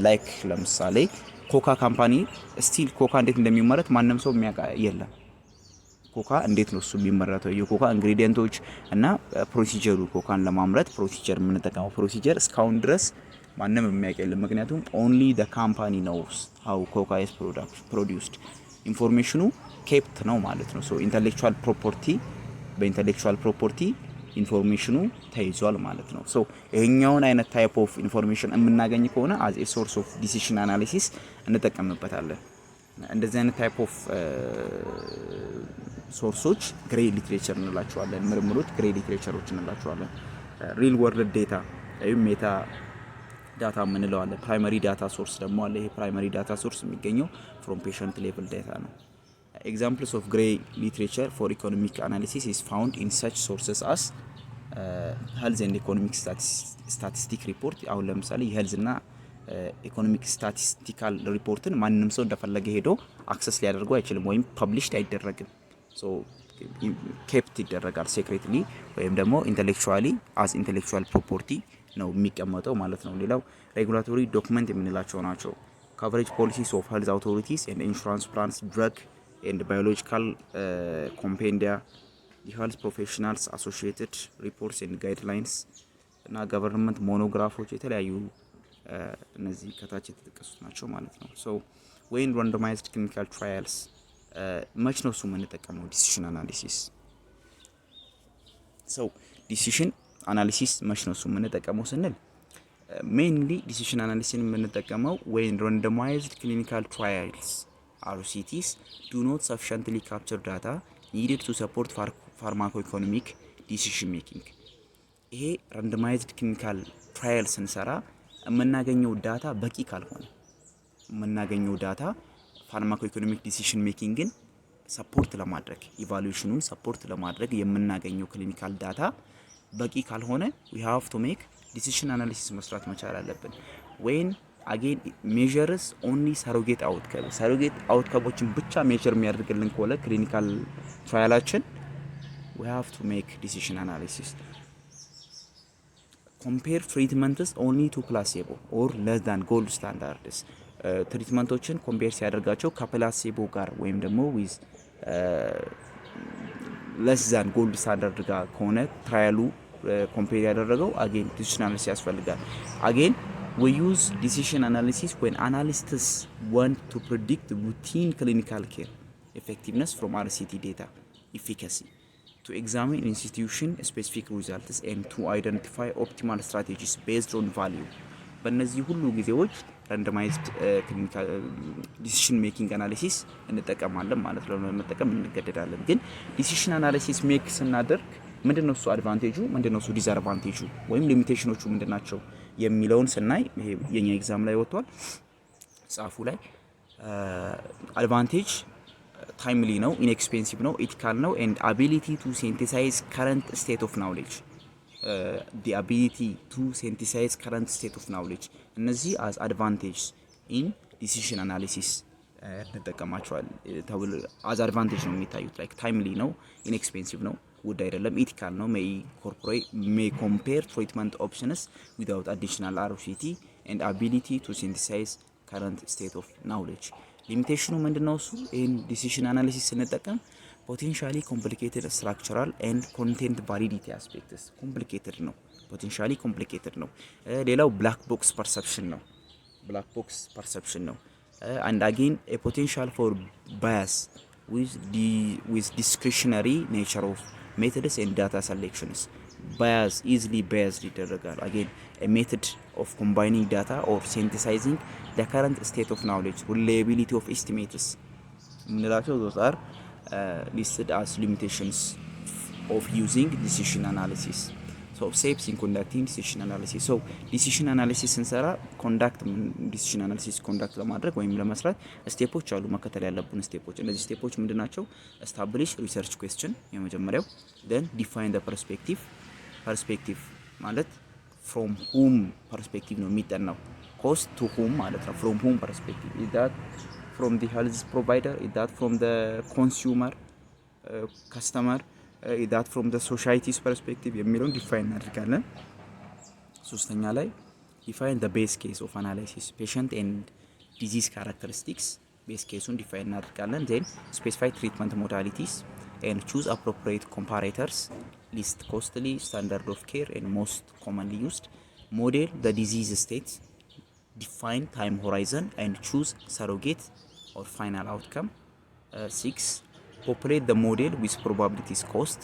ላይክ ለምሳሌ ኮካ ካምፓኒ ስቲል ኮካ እንዴት እንደሚመረት ማንንም ሰው የሚያውቅ የለም ኮካ እንዴት ነው እሱ የሚመረተው የኮካ ኢንግሪዲየንቶች እና ፕሮሲጀሩ ኮካን ለማምረት ፕሮሲጀር የምንጠቀመው ፕሮሲጀር እስካሁን ድረስ ማንንም የሚያውቅ የለም ምክንያቱም only the company knows how coca is produced ኢንፎርሜሽኑ ኬፕት ነው ማለት ነው so intellectual property በintellectual property ኢንፎርሜሽኑ ተይዟል ማለት ነው so ይሄኛውን አይነት type of information የምናገኝ ከሆነ as a source of decision analysis እንጠቀምበታለን እንደዚህ አይነት type of ሶርሶች ግሬይ ሊትሬቸር እንላቸዋለን ምርምሮች ግሬይ ሊትሬቸሮች እንላቸዋለን ሪል ወርልድ ዴታ ወይም ሜታ ዳታ የምንለዋለን ፕራይመሪ ዳታ ሶርስ ደግሞ አለ ይሄ ፕራይመሪ ዳታ ሶርስ የሚገኘው from patient level data ነው examples of gray literature for economic analysis is found in such sources as health and economic statistic report አሁን ለምሳሌ የሄልዝ እና ኢኮኖሚክ ስታቲስቲካል ሪፖርትን ማንንም ሰው እንደፈለገ ሄዶ አክሰስ ሊያደርገው አይችልም ወይም ፐብሊሽድ አይደረግም so kept ይደረጋል secretly ወይም ደግሞ intellectually as intellectual property ነው የሚቀመጠው ማለት ነው ሌላው regulatory document የምንላቸው ናቸው coverage policies of health authorities and insurance plans drug and biological compendia the health professionals associated reports and guidelines እና government monographs የተለያዩ እነዚህ ከታች የተጠቀሱት ናቸው ማለት ነው so when randomized clinical trials much ነው ሱ የምንጠቀመው decision analysis so decision analysis much ነው ሱ የምንጠቀመው ስንል mainly decision analysis የምንጠቀመው when randomized clinical trials RCTs do not sufficiently capture data needed to support pharmacoeconomic decision making ይሄ randomized clinical trials ስንሰራ የምናገኘው ዳታ በቂ ካልሆነ የምናገኘው ዳታ ፋርማኮኢኮኖሚክ ዲሲዥን ሜኪንግን ሰፖርት ለማድረግ ኢቫሉዌሽኑን ሰፖርት ለማድረግ የምናገኘው ክሊኒካል ዳታ በቂ ካልሆነ we have to make decision analysis መስራት መቻል አለብን when again measures only surrogate outcomeዎችን ብቻ ሜጀር የሚያደርግልን ከሆነ ክሊኒካል ትራያላችን we have to make decision analysis compare treatments only to placebo or less than gold standards ትሪትመንቶችን ኮምፔር ሲያደርጋቸው ከፕላሲቦ ጋር ወይም ደግሞ with less than gold standard ጋር ከሆነ ትራያሉ ኮምፔር ያደረገው again decision analysis ያስፈልጋል again we use decision analysis when analysts want to predict routine clinical care effectiveness from RCT data efficacy to examine institution specific results and to identify optimal strategies based on value በእነዚህ ሁሉ ጊዜዎች randomized clinical decision making analysis እንጠቀማለን ማለት ነው ለመጠቀም እንገደዳለን ግን decision analysis make ስናደርግ ምንድነው እሱ አድቫንቴጁ ምንድነው እሱ ዲስአድቫንቴጁ ወይም ሊሚቴሽኖቹ ምንድናቸው የሚለውን ስናይ ይሄ የኛ ኤግዛም ላይ ወጥቷል ጻፉ ላይ advantage timely ነው inexpensive ነው ethical ነው and ability to synthesize current state of knowledge the ability to synthesize current state of knowledge እነዚህ as advantage in decision analysis እንጠቀማቸዋል ተብል as advantage ነው የሚታዩት like timely ነው inexpensive ነው ውድ አይደለም ethical ነው may compare treatment options without additional RCT and ability to synthesize current state of knowledge limitation ምንድነው እሱ in decision analysis ስንጠቀም potentially complicated structural and content validity aspects complicated ነው potentially complicated ነው ሌላው black box perception ነው and again a potential for bias with discretionary nature of methods and data selections easily biased ይደረጋል again a method of combining data or synthesizing the current state of knowledge reliability of estimates those are listed as limitations of using decision analysis so steps in conducting decision analysis so decision analysis ስንሰራ decision analysis conduct ለማድረግ ወይም ለመስራት ስቴፖች አሉ መከተል ያለብን ስቴፖች እነዚህ ስቴፖች ምንድናቸው establish research question የመጀመሪያው then define the perspective ማለት from whom perspective ነው የሚጠናው cost to whom ማለት ነው from whom perspective is that from the health provider is that from the consumer customer is that from the society's perspective የሚለውን ዲፋይን እናደርጋለን ሶስተኛ ላይ define the base case of analysis patient and disease characteristics base caseውን ዲፋይን እናደርጋለን then specify treatment modalities and choose appropriate comparators list costly standard of care and most commonly used model the disease state define time horizon and choose surrogate or final outcome 6 populate the model with probabilities cost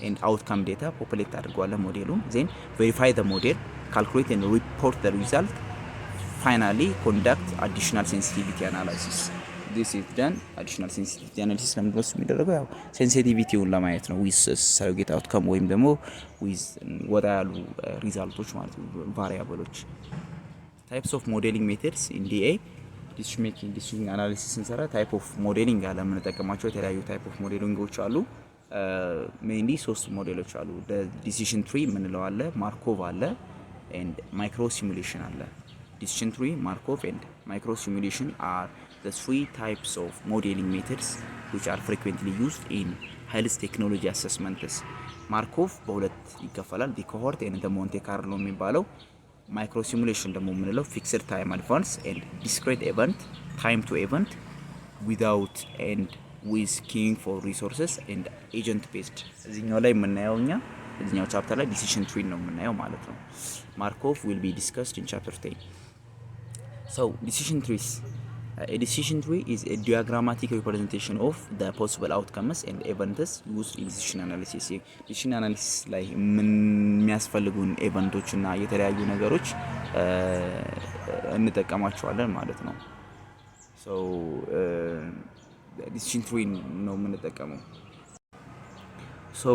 and outcome data populate አድርጓለን ሞዴሉን then verify the model calculate and report the result finally conduct additional sensitivity analysis this is done additional sensitivity analysis ለምንድነው የሚደረገው ያው ሴንሲቲቪቲውን ለማየት ነው with surrogate outcome ወይም ደግሞ with ወጣ ያሉ ሪዛልቶች ማለት ነው ቫሪያብሎች types of modeling methods in DA decision analysis እንሰራ type of modeling አለ የምንጠቀማቸው የተለያዩ type of modelingዎች አሉ mainly ሶስት ሞዴሎች አሉ the decision tree ምንለው አለ ማርኮቭ አለ and micro simulation አለ decision tree ማርኮቭ and micro simulation are the three types of modeling methods which are frequently used in health technology assessments ማርኮቭ በሁለት ይከፈላል the cohort and the monte carlo የሚባለው micro simulation ደግሞ ምንለው fixed time advance and discrete event time to event without and with keying for resources and agent based እዚህኛው ላይ የምናየውኛ እዚህኛው ቻፕተር ላይ decision tree ነው የምናየው ማለት ነው Markov will be discussed in chapter 10 so decision trees a decision tree is a diagrammatic representation of the possible outcomes and events used in decision analysis decision analysis ላይ የሚያስፈልጉን ኢቨንቶች እና የተለያዩ ነገሮች እንጠቀማቸዋለን ማለት ነው so decision tree ነው የምንጠቀመው so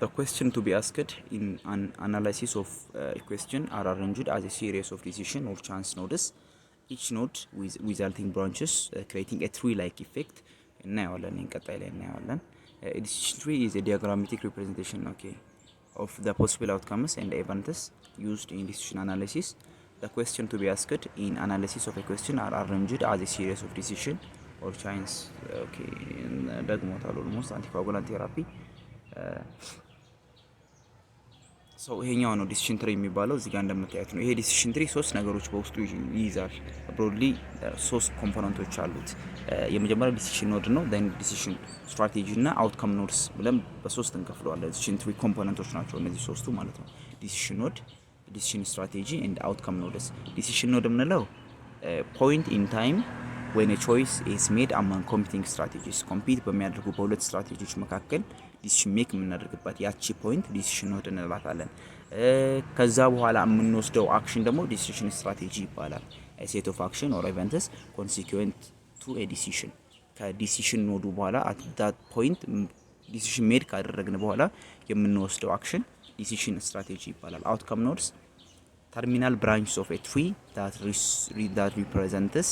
the question to be asked in an analysis of a question are arranged as a series of decision or chance nodes each node with resulting branches creating a tree like effect እናያለን እንቀጣይ ላይ እናያለን a decision tree is a diagrammatic representation of the possible outcomes and events used in decision analysis the question to be asked in analysis of a question are arranged as a series of decision or chance ደግሞታል almost anticoagulant therapy so ይሄኛው ነው decision tree የሚባለው እዚህ ጋር እንደምታዩት ነው ይሄ decision tree ሶስት ነገሮች በውስጡ ይይዛል broadly ሶስት ኮምፖነንቶች አሉት የመጀመሪያው decision node ነው then decision strategy እና outcome nodes ብለን በሶስት እንከፍለዋለን decision tree ኮምፖነንቶች ናቸው እነዚህ ሶስቱ ማለት ነው decision node decision strategy and outcome nodes decision node የምንለው point in time when a choice is made among competing strategies compete በሚያደርጉ በሁለት ስትራቴጂዎች መካከል decision make የምናደርግበት ያቺ point decision node እንላታለን ከዛ በኋላ የምንወስደው አክሽን ደግሞ decision strategy ይባላል a set of action or events consequent to a decision ከዲሲሽን ኖዱ በኋላ at that point decision made ካደረግን በኋላ የምንወስደው አክሽን decision strategy ይባላል outcome nodes terminal branches of a tree that represents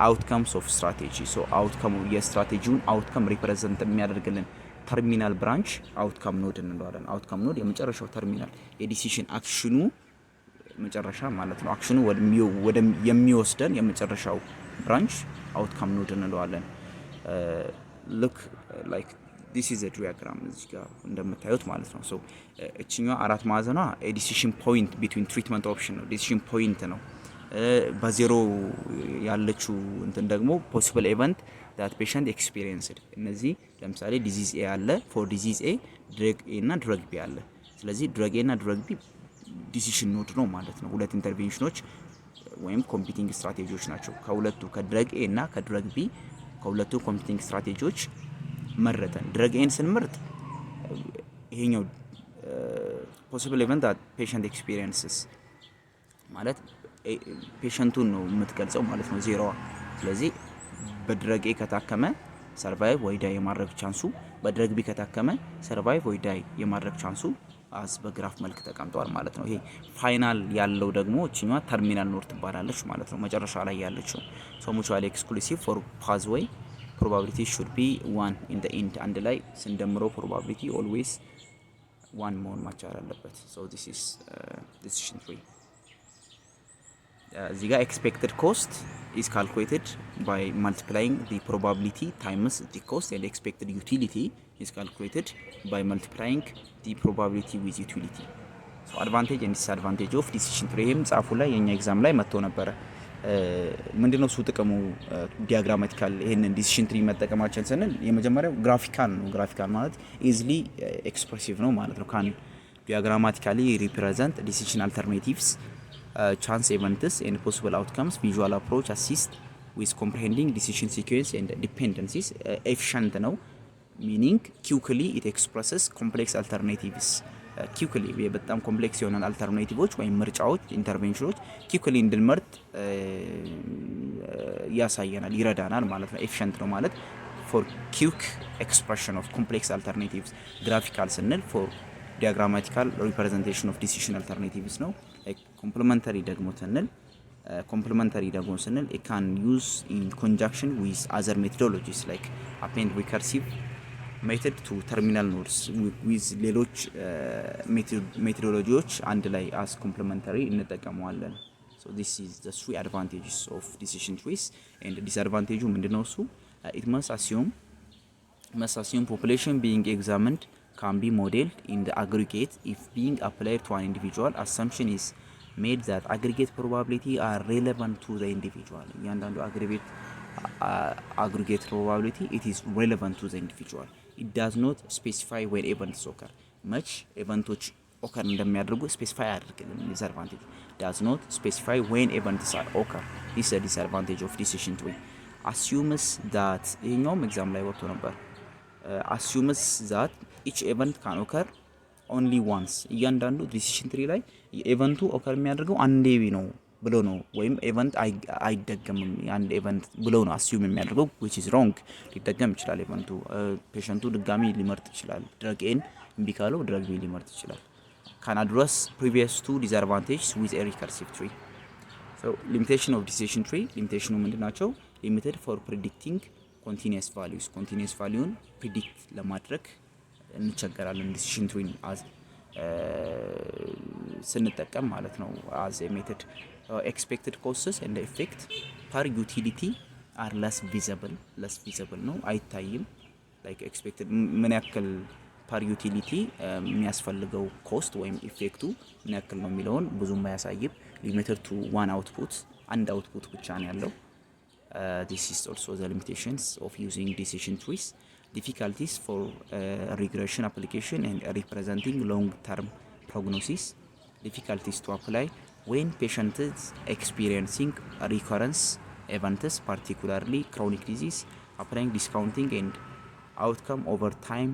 outcomes of strategy so outcome የስትራቴጂውን outcome represent የሚያደርግልን terminal branch outcome node እንለዋለን outcome node የመጨረሻው terminal የዲሲሽን አክሽኑ መጨረሻ ማለት ነው አክሽኑ ወደ የሚወስደን የመጨረሻው ብራንች አውትካም ኖድ እንለዋለን። look like this is a diagram እዚህ ጋር እንደምታዩት ማለት ነው። ሶ እቺኛው አራት ማዕዘኗ a decision point between treatment option ነው decision point ነው። በዜሮ ያለችው እንትን ደግሞ possible event that patient experienced እነዚህ ለምሳሌ disease A አለ for disease A drug A እና drug B አለ። ስለዚህ drug A እና drug B decision node ነው ማለት ነው። ሁለት ኢንተርቬንሽኖች ወይም ኮምፒቲንግ ስትራቴጂዎች ናቸው። ከሁለቱ ከድረግ ኤ እና ከድረግ ቢ ከሁለቱ ኮምፒቲንግ ስትራቴጂዎች መረጠን ድረግ ኤን ስንመርጥ ይሄኛው possible event that patient experiences ማለት ፔሸንቱን ነው የምትገልጸው ማለት ነው ዜሮዋ። ስለዚህ በድረግ ኤ ከታከመ ሰርቫይቭ ወይ ዳይ የማድረግ ቻንሱ፣ በድረግ ቢ ከታከመ ሰርቫይቭ ወይ ዳይ የማድረግ ቻንሱ አስ በግራፍ መልክ ተቀምጧል ማለት ነው። ይሄ ፋይናል ያለው ደግሞ እቺኛዋ ተርሚናል ኖድ ትባላለች ማለት ነው። መጨረሻ ላይ ያለችው ሶ ሙቹዋሊ ኤክስክሉሲቭ ፎር ፓዝዌይ probability should be 1 in the end አንድ ላይ ስንደምረው probability always 1 መሆን መቻል አለበት። so this is decision tree። እዚህ ጋር expected cost is calculated by multiplying the probability times the cost and expected utility is calculated by multiplying the probability with utility. so advantage and disadvantage of decision tree ይሄም ጻፉ ላይ የኛ ኤግዛም ላይ መጥቶ ነበር። ምንድነው እሱ ጥቅሙ ዲያግራማቲካል ይሄንን ዲሲሽን ትሪ መጠቀማችን ስንል የመጀመሪያው ግራፊካል ነው። ግራፊካል ማለት ኢዚሊ ኤክስፕሬሲቭ ነው ማለት ነው። ካን ዲያግራማቲካሊ ሪፕሬዘንት ዲሲሽን አልተርናቲቭስ ቻንስ ኢቨንትስ ኤንድ ፖሲብል አውትካምስ ቪዥዋል አፕሮች አሲስት ዊዝ ኮምፕሬሄንዲንግ ዲሲሽን ሲኩዌንስ ኤንድ ዲፔንደንሲስ ኤፊሽንት ነው ሚኒንግ quickly it expresses complex alternatives quickly በጣም ኮምፕሌክስ የሆነ አልተርናቲቮች ወይም ምርጫዎች ኢንተርቬንሽኖች quickly እንድንመርጥ ያሳየናል ይረዳናል ማለት ነው። ኤፊሽንት ነው ማለት for quick expression of complex alternatives graphical ስንል for diagrammatical representation of decision alternatives ነው። complementary ደግሞ ስንል it can use in conjunction with other methodologies like append recursive method to terminal nodes with ሌሎች ሜቶዶሎጂዎች አንድ ላይ as complementary እንጠቀመዋለን። so this is the three advantages of decision trees and disadvantage ምንድነው እሱ it must assume population being examined can be modeled in the aggregate if being applied to an individual assumption is made that aggregate probability are relevant to the individual እያንዳንዱ aggregate probability it is relevant to the individual. it does not specify when events occur much eventoች occur እንደሚያደርጉ specify አያደርግልንም። disadvantage does not specify when events are occur. this is a disadvantage of decision tree. assumes that ይሄኛውም ኤግዛም ላይ ወጥቶ ነበር assumes that each event can occur only once እያንዳንዱ ዲሲሽን ትሪ ላይ ኢቨንቱ ኦከር የሚያደርገው አንዴ ነው ብሎ ነው ወይም ኢቨንት አይደገምም አንድ ኢቨንት ብሎ ነው አስዩም የሚያደርገው which is wrong። ሊደገም ይችላል ኢቨንቱ ፔሸንቱ ድጋሚ ሊመርጥ ይችላል ድረግ ኤን እምቢ ካለው ድረግ ቢ ሊመርጥ ይችላል። can address previous two disadvantages with a recursive tree. so limitation of decision tree ሊሚቴሽኑ ምንድናቸው? limited for predicting continuous values continuous value-ን predict ለማድረግ እንቸገራለን ዲሲሽን ትሪን as ስንጠቀም ማለት ነው as a method. expected costs and the effect per utility are less visible ነው አይታይም like expected ምን ያክል per utility የሚያስፈልገው ኮስት ወይም ኢፌክቱ ምን ያክል ነው የሚለውን ብዙም አያሳይም። limited to one output አንድ አውትፑት ብቻ ነው ያለው። this is also the limitations of using decision trees. difficulties for regression application and representing long-term prognosis. difficulties to apply when patient is experiencing recurrence events, particularly chronic disease. applying discounting and outcome over time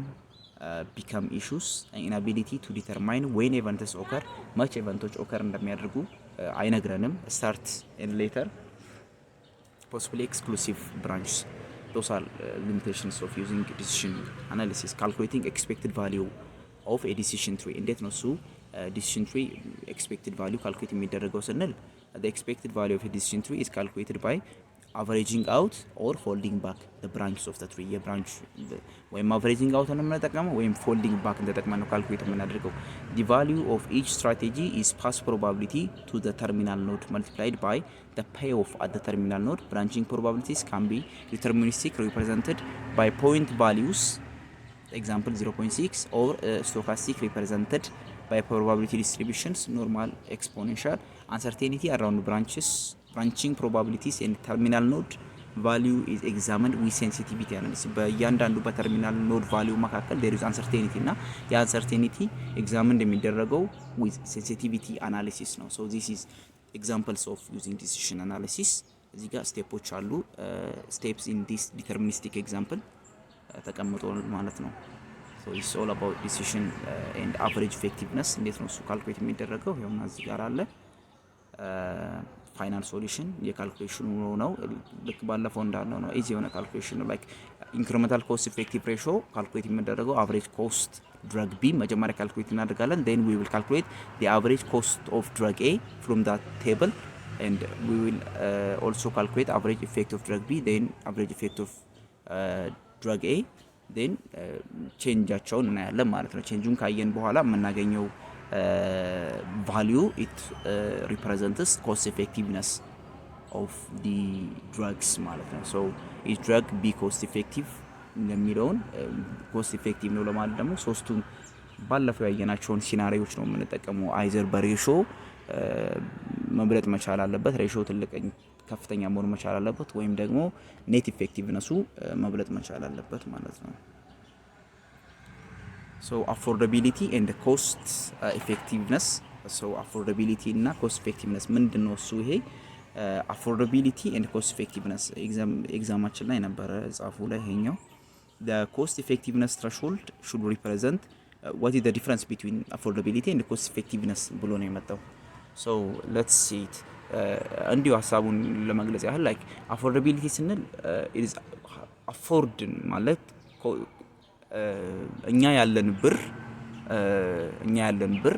become issues. inability to determine when events occur much events occur እንደሚያደርጉ አይነግረንም። start and later possibly exclusive branches. those are limitations of using decision analysis. calculating expected value of a decision tree እንዴት ነው እሱ decision tree expected value calculate የሚደረገው ስንል the expected value of a decision tree is calculated by averaging out or folding back the branches of the tree የብራንች ወይም averaging out ነው የምንጠቀመው ወይም folding back እንደተጠቀመን ነው ካልኩሌት የምናደርገው the value of each strategy is pass probability to the terminal node multiplied by the payoff at the terminal node branching probabilities can be deterministic represented by point values example 0.6 or stochastic represented by probability distributions normal exponential uncertainty around branching probabilities and terminal node value is examined with sensitivity analysis በእያንዳንዱ በተርሚናል ኖድ value መካከል there is uncertainty እና ያ uncertainty examined የሚደረገው with sensitivity analysis ነው so this is examples of using decision analysis እዚህ ጋር ስቴፖች አሉ steps in this deterministic example ተቀምጦ ማለት ነው so it's all about decision and average effectiveness እንዴት ነው እሱ ካልኩሌት የሚደረገው ይሄውና እዚህ ጋር አለ ፋይናል ሶሉሽን የካልኩሌሽኑ ነው ልክ ባለፈው እንዳለው ነው ኢዚ የሆነ ካልኩሌሽን ነው ላይክ ኢንክሪመንታል ኮስት ኢፌክቲቭ ሬሾ ካልኩሌት የሚደረገው አቨሬጅ ኮስት ድራግ ቢ መጀመሪያ ካልኩሌት እናደርጋለን then we will calculate the average cost of drug A from that table and we will also calculate average effect of drug B then average effect of drug A then ቼንጃቸውን እናያለን ማለት ነው ቼንጁን ካየን በኋላ የምናገኘው value it represents cost effectiveness of the drugs ማለት ነው so is drug be cost effective እንደሚለውን cost effective ነው ለማለት ደግሞ ሶስቱን ባለፈው ያየናቸውን ሲናሪዮች ነው የምንጠቀመው አይዘር በሬሾ መብለጥ መቻል አለበት ሬሾ ትልቅኝ ከፍተኛ መሆን መቻል አለበት ወይም ደግሞ ኔት ኢፌክቲቭነሱ መብለጥ መቻል አለበት ማለት ነው so affordability and cost effectiveness so affordability እና cost effectiveness ምንድነው እሱ ይሄ affordability and cost effectiveness ኤግዛማችን ላይ ነበር ጻፉ ላይ ይሄኛው the cost effectiveness threshold should represent what is the difference between affordability and cost effectiveness ብሎ ነው የመጣው so let's see it እንዲሁ ሐሳቡን ለመግለጽ ያህል like affordability ስንል it is afford ማለት እኛ ያለን ብር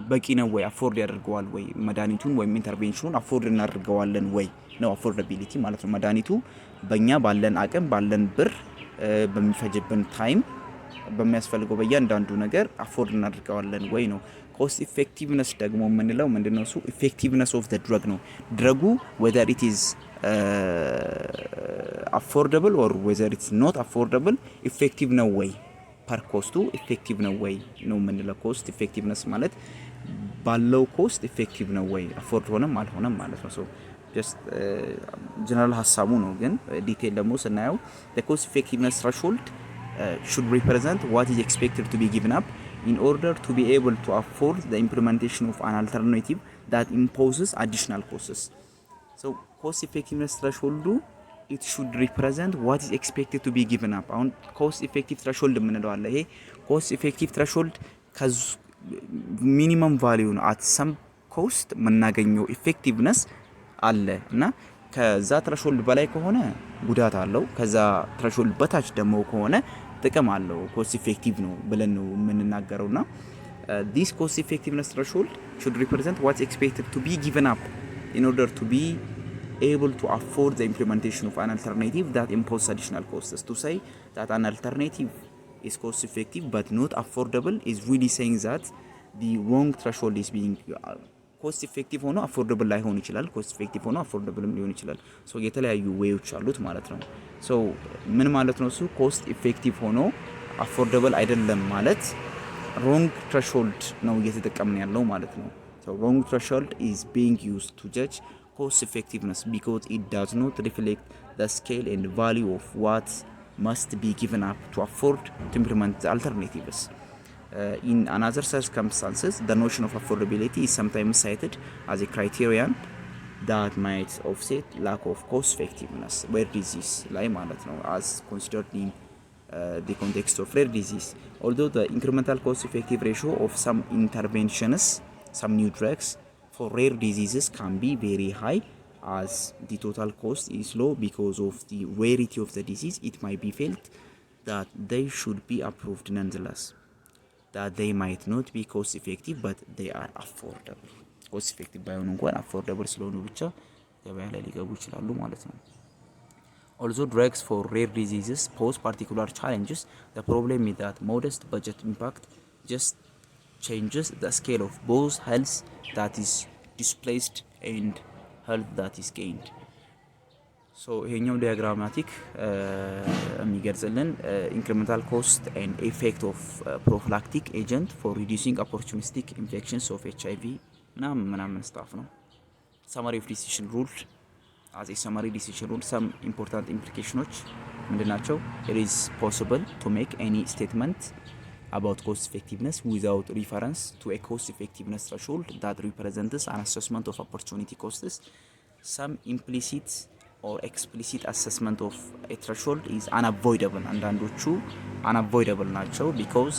በቂ ነው ወይ አፎርድ ያደርገዋል ወይ መድኃኒቱን ወይ ኢንተርቬንሽኑን አፎርድ እናደርገዋለን ወይ ነው affordability ማለት ነው መድኃኒቱ በእኛ ባለን አቅም ባለን ብር በሚፈጅብን ታይም በሚያስፈልገው በእያንዳንዱ ነገር አፎርድ እናደርገዋለን ወይ ነው cost effectiveness ደግሞ የምንለው ምንድነው እሱ effectiveness of the drug ነው ድረጉ whether it is affordable or whether it's not affordable effective ነው ወይ per cost effective ነው ወይ ነው የምንለው cost effectiveness ማለት ባለው cost effective ነው ወይ afford ሆነም አልሆነም ማለት ነው so just general ሐሳቡ ነው ግን ዲቴል ደግሞ ስናየው the cost effectiveness threshold should represent what is expected to be given up in order to be able to afford the implementation of an alternative that imposes additional costs so cost effectiveness threshold it should represent what is expected to be given up አሁን cost effective threshold የምንለው አለ ይሄ cost effective threshold minimum value ነው at some cost የምናገኘው effectiveness አለ እና ከዛ threshold በላይ ከሆነ ጉዳት አለው ከዛ threshold በታች ደግሞ ከሆነ ጥቅም አለው cost effective ነው ብለን ነው የምንናገረውና this cost effectiveness threshold should represent what's expected to be given up in order to be able to afford the implementation of an alternative that imposes additional costs to say that an alternative is cost effective but not affordable is really saying that the wrong threshold is being cost effective ሆኖ affordable ላይሆን ይችላል cost effective ሆኖ affordable ሊሆን ይችላል so የተለያዩ ዌዮች አሉት ማለት ነው so ምን ማለት ነው እሱ cost effective ሆኖ affordable አይደለም ማለት wrong threshold ነው እየተጠቀምን ያለው ማለት ነው so wrong threshold is being used to judge cost effectiveness because it does not reflect the scale and value of what must be given up to afford to implement the alternatives in another circumstances the notion of affordability is sometimes cited as a criterion that might offset lack of cost effectiveness rare disease like ማለት ነው as considered in the context of rare disease although the incremental cost effective ratio of some interventions some new drugs for rare diseases can be very high as the total cost is low because of the rarity of the disease it might be felt that they should be approved nonetheless that they might not be cost effective but they are affordable cost effective ባይሆኑ እንኳን affordable ስለሆኑ ብቻ ገበያ ላይ ሊገቡ ይችላሉ ማለት ነው። Although drugs for rare diseases pose particular challenges, the problem is that modest budget impact just changes the scale of both health that is displaced and health that is gained. So ይሄኛው ዲያግራማቲክ የሚገልጽልን incremental cost and effect of prophylactic agent for reducing opportunistic infections of HIV ምናምን ስታፍ ነው። summary of decision rule as a summary decision rule some important implications ምንድናቸው? It is possible to make any statement about cost effectiveness without reference to a cost effectiveness threshold that represents an assessment of opportunity costs. Some implicit or explicit assessment of a threshold is unavoidable አንዳንዶቹ unavoidable ናቸው because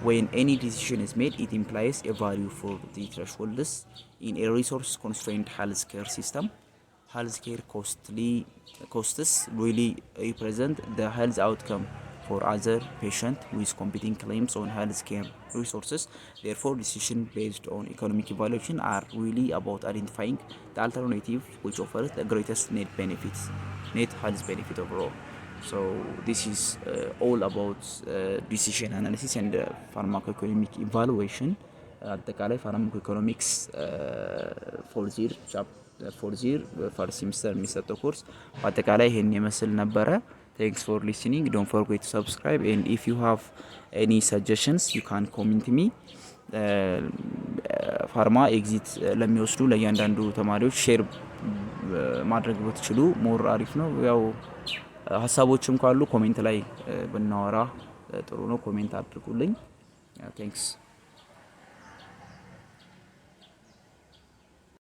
when any decision is made it implies a value for the thresholds in a resource constrained healthcare system. Healthcare costs really represent the health outcome for other patients with competing claims on healthcare resources. Therefore, decisions based on economic evaluation are really about identifying the alternative which offers the greatest net health benefit overall. So this is all about decision analysis and pharmacoeconomic evaluation. አጠቃላይ pharmacoeconomics ፎርዝ ይር ፈርስት ሴሚስተር የሚሰጠው ኮርስ በአጠቃላይ ይሄን ይመስል ነበረ። Thanks for listening. Don't forget to subscribe and if you have any suggestions you can comment me. ፋርማ ኤግዚት ለሚወስዱ ለእያንዳንዱ ተማሪዎች ሼር ማድረግ ብትችሉ ሞር አሪፍ ነው። ያው ሀሳቦችም ካሉ ኮሜንት ላይ ብናወራ ጥሩ ነው። ኮሜንት አድርጉልኝ። Thanks.